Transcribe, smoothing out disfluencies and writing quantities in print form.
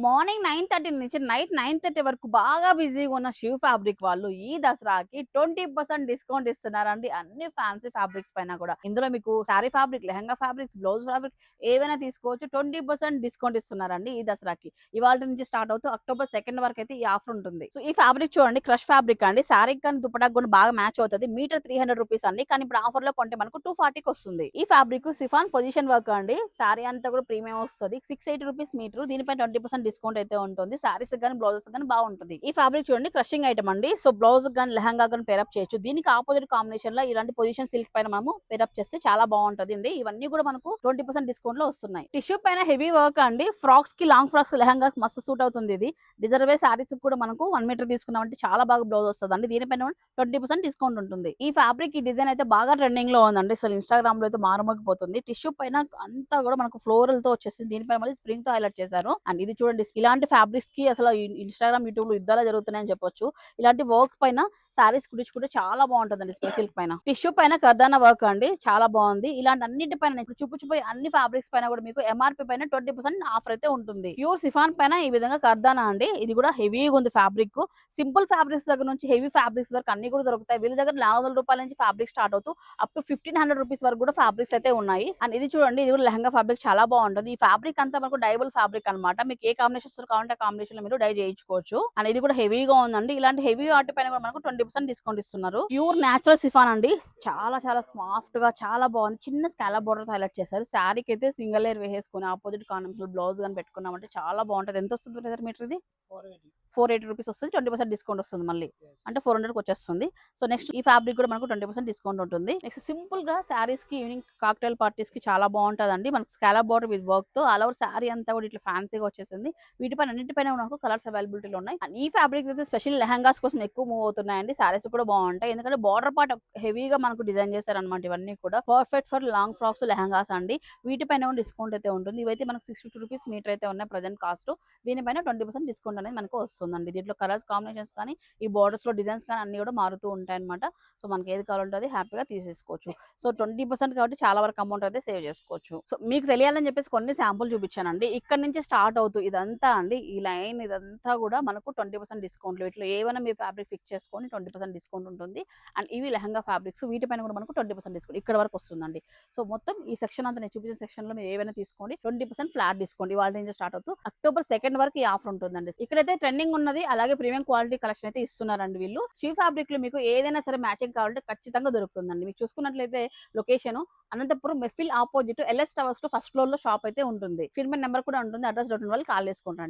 Morning 9:30 నుంచి night 9:30 వరకు బాగా బిజీగా ఉన్న శివ్ ఫ్యాబ్రిక్ వాళ్ళు ఈ దసరాకి 20% డిస్కౌంట్ ఇస్తున్నారండి అన్ని ఫ్యాన్సీ ఫ్యాబ్రిక్స్ పైన కూడా. ఇందులో మీకు sari fabric, lehenga fabrics, blouse fabric ఏవైనా తీసుకోవచ్చు. 20% డిస్కౌంట్ ఇస్తున్నారండి ఈ దసరాకి. ఇవాళ నుంచి స్టార్ట్ అవుతూ అక్టోబర్ 2 వరకు అయితే ఈ ఆఫర్ ఉంటుంది. సో ఈ ఫ్యాబ్రిక్ చూడండి, క్రష్ ఫ్యాబ్రిక్ అండి. శారీ కానీ దుపటాకు కూడా బాగా మ్యాచ్ అవుతుంది. మీటర్ 300 రూపీస్ అండి, కానీ ఇప్పుడు ఆఫర్ లో కొంటే మనకు 240కి వస్తుంది. ఈ ఫ్యాబ్రిక్ సిఫాన్ పొజిషన్ వర్క్ అండి. శారీ అంతా కూడా ప్రీమియం వస్తుంది. 680 రూపీస్ మీటర్. దీనిపై 20% డిస్కౌంట్ అయితే ఉంటుంది. సారీస్ కానీ బ్లౌజెస్ కానీ బాగుంటుంది. ఈ ఫ్యాబ్రిక్ చూడండి, క్రషింగ్ ఐటమ్ అండి. సో బ్లౌజ్ కానీ లెహంగా కానీ పేరప్ చేయొచ్చు. దీనికి ఆపోజిట్ కాంబినేషన్ లో ఇలాంటి పొజిషన్ సిల్క్ పైన మనము పేరప్ చేస్తే చాలా బాగుంటది అండి. ఇవన్నీ కూడా మనకు 20% డిస్కౌంట్ లో వస్తున్నాయి. టిష్యూ పైన హెవీ వర్క్ అండి. ఫ్రాక్స్ కి, లాంగ్ ఫ్రాక్స్, లెహంగా మస్తు సూట్ అవుతుంది. ఇది డిజర్వే సారీస్ కూడా మనకు 1 మీటర్ తీసుకున్నామంటే చాలా బాగా బ్లౌజ్ వస్తుంది అండి. దీనిపైన 20% డిస్కౌంట్ ఉంటుంది. ఈ ఫ్యాబ్రిక్, ఈ డిజైన్ అయితే బాగా ట్రెండింగ్ లో ఉందండి. అసలు ఇన్స్టాగ్రామ్ లో అయితే మారుమోగిపోతుంది. టిష్యూ పైన అంతా కూడా మనకు ఫ్లోరల్ తో వచ్చేసింది. దీనిపైన మళ్ళీ స్ప్రింగ్ తో హైలైట్ చేశారు. అండ్ ఇది చూడండి, ఇలాంటి ఫ్యాబ్రిక్స్ కి అసలు ఇన్స్టాగ్రామ్, యూట్యూబ్ లో యుద్ధాలు జరుగుతున్నాయని చెప్పొచ్చు. ఇలాంటి వర్క్ పైన సారీస్ కుట్టించుకుంటే చాలా బాగుంటుందండి. స్పెషల్ పైన టిష్యూ పైన కర్దానా వర్క్ అండి, చాలా బాగుంది. ఇలాంటి అన్నిటిపైన ఇప్పుడు చూపించిపోయి అన్ని ఫ్యాబ్రిక్స్ పైన కూడా మీకు ఎంఆర్పీ పైన 20% ఆఫర్ అయితే ఉంటుంది. ప్యూర్ సిఫాన్ పైన ఈ విధంగా కర్దానా అండి. ఇది కూడా హెవీగా ఉంది ఫ్యాబ్రిక్. సింపుల్ ఫ్యాబ్రిక్స్ దగ్గర నుంచి హెవీ ఫ్యాబ్రిక్స్ వరకు అన్ని కూడా దొరుకుతాయి. వీళ్ళ దగ్గర 400 రూపాయల నుంచి ఫ్యాబ్రిక్ స్టార్ట్ అవుతూ అప్ టు 1500 రూపీస్ వరకు కూడా ఫ్యాబ్రిక్స్ అయితే ఉన్నాయి. అండ్ ఇది చూడండి, ఇది కూడా లెహంగా ఫ్యాబ్రిక్ చాలా బాగుంటుంది. ఈ ఫ్యాబ్రిక్ అంతా మనకు డైబుల్ ఫ్యాబ్రిక్ అనమాట. మీకు ఏ కాంబినేషన్స్ కావాలంటే కాంబినేషన్ లో మీరు డై చేయించుకోవచ్చు. అండ్ ఇది కూడా హెవీగా ఉందండి. ఇలాంటి హెవీ వాటి పైన కూడా మనకు 20% డిస్కౌంట్ ఇస్తున్నారు. ప్యూర్ నేచురల్ సిఫాన్ అండి. చాలా చాలా సాఫ్ట్ గా చాలా బాగుంది. చిన్న స్కాలప్ బోర్డర్ హైలైట్ చేశారు. శారీకి అయితే సింగిల్ లేయర్ వేసుకుని ఆపోజిట్ కాంబినేషన్ బ్లౌజ్ కానీ పెట్టుకున్నామంటే చాలా బాగుంటది. ఎంత వస్తుంది బ్రదర్ మీటర్ ఇది? 480 రూపీస్ వస్తుంది. 20% డిస్కౌంట్ వస్తుంది. మళ్ళీ అంటే 400కి వచ్చేస్తుంది. సో నెక్స్ట్ ఈ ఫ్యాబ్రిక్ కూడా మనకు 20% డిస్కౌంట్ ఉంటుంది. నెక్స్ట్ సింపుల్ గా శారీస్ కి, ఈవినింగ్ కాక్టైల్ పార్టీస్ కి చాలా బాగుంటదండి. మనకి స్కాలప్ బోర్డర్ విత్ వర్క్ తో ఆల్ ఓవర్ శారీ అంతా కూడా ఇట్లా ఫ్యాన్సీగా వచ్చేసింది. వీటిపైన అన్నిటిపైన మనకు కలర్స్ అవైలబిలిటీలో ఉన్నాయి. అండ్ ఈ ఫ్యాబ్రిక్ అయితే స్పెషల్ లెహంగాస్ కోసం ఎక్కువ మూవ్ అవుతున్నాయండి. శారీస్ కూడా బాగుంటాయి, ఎందుకంటే బార్డర్ పార్ట్ హెవీగా మనకు డిజైన్ చేశారనమాట. ఇవన్నీ కూడా perfect for long frocks, lehengas అండి. వీటిపైన డిస్కౌంట్ అయితే ఉంటుంది. ఇవైతే మనకు 650 రూపీస్ మీటర్ అయితే ఉన్నాయి ప్రజెంట్ కాస్ట్. దీనిపైన 20% డిస్కౌంట్ అనేది మనకు వస్తుందండి. దీంట్లో కలర్స్ కాంబినేషన్స్ కానీ, ఈ బార్డర్స్ లో డిజైన్స్ కానీ అన్ని కూడా మారుతూ ఉంటాయి అనమాట. సో మనకి ఏది కావాలంటే అది హ్యాపీగా తీసేసుకోవచ్చు. సో 20% కాబట్టి చాలా వరకు అమౌంట్ అయితే సేవ్ చేసుకోవచ్చు. సో మీకు తెలియాలని చెప్పేసి కొన్ని శాంపుల్ చూపించానండి. ఇక్కడ నుంచి స్టార్ట్ అవుతూ ఇదంతా అండి, ఈ లైన్ ఇదంతా కూడా మనకు 20% డిస్కౌంట్. వీటిలో ఏమైనా మీరు ఫ్యాబ్రిక్ ఫిక్స్ చేసుకొని 20% డిస్కౌంట్ ఉంటుంది. అండ్ ఇవి లెహంగా ఫ్యాబ్రిక్స్, వీటిపైన కూడా మనకు 20% డిస్కౌంట్ ఇక్కడ వరకు వస్తుందండి. సో మొత్తం ఈ సెక్షన్ అంతా నేను చూపించిన సెక్షన్ లో మీరు ఏవైనా తీసుకోండి, 20% ఫ్లాట్ డిస్కౌంట్. ఇవాళ నుంచి స్టార్ట్ అవుతూ అక్టోబర్ 2 వరకు ఈ ఆఫర్ ఉంటుందండి. ఇక్కడైతే ట్రెండింగ్ ఉన్నది, అలాగే ప్రీమియం క్వాలిటీ కలెక్షన్ అయితే ఇస్తున్నారండి వీళ్ళు. షీ ఫ్యాబ్రిక్ లో మీకు ఏదైనా సరే మ్యాచింగ్ కావాలంటే ఖచ్చితంగా దొరుకుతుందండి. మీకు చూసుకున్నట్లయితే లొకేషన్ అనంతపురం మెఫిల్ ఆపోజిట్ LS టవర్స్ లో ఫస్ట్ ఫ్లోర్ లో షాప్ అయితే ఉంటుంది. ఫిల్మ్ నెంబర్ కూడా ఉంటుంది. అడ్రస్ వాళ్ళు కాల్ చేసుకోండి.